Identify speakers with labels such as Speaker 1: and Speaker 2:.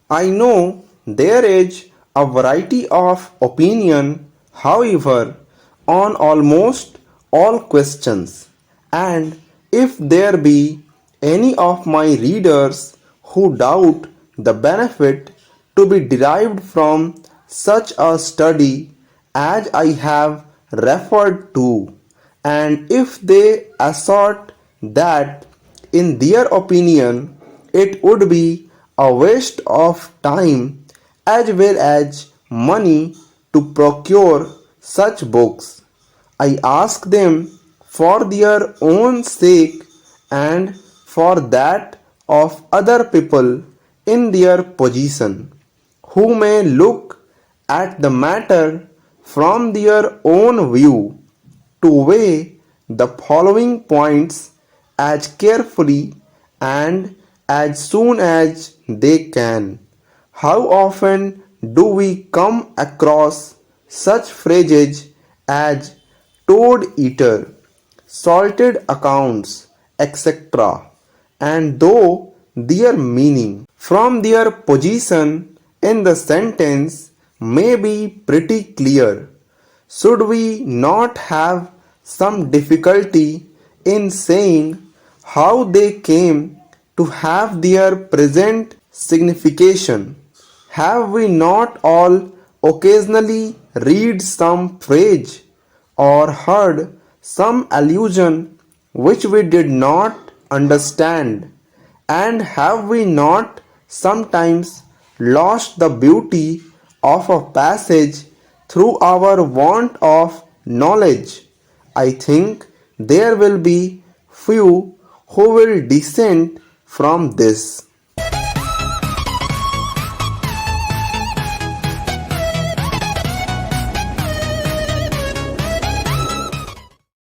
Speaker 1: I know there is a variety of opinion, however, on almost all questions, and if there be any of my readers who doubt the benefit to be derived from such a study as I have referred to, and if they assert that in their opinion it would be a waste of time as well as money to procure such books, I ask them for their own sake and for that of other people in their position, who may look at the matter from their own view, to weigh the following points as carefully and as soon as they can. How often do we come across such phrases as toad eater, salted accounts, etc., and though their meaning from their position in the sentence may be pretty clear, should we not have some difficulty in saying how they came to have their present signification? Have we not all occasionally read some phrase or heard some allusion which we did not understand? And have we not sometimes lost the beauty of a passage through our want of knowledge? I think there will be few who will dissent from this.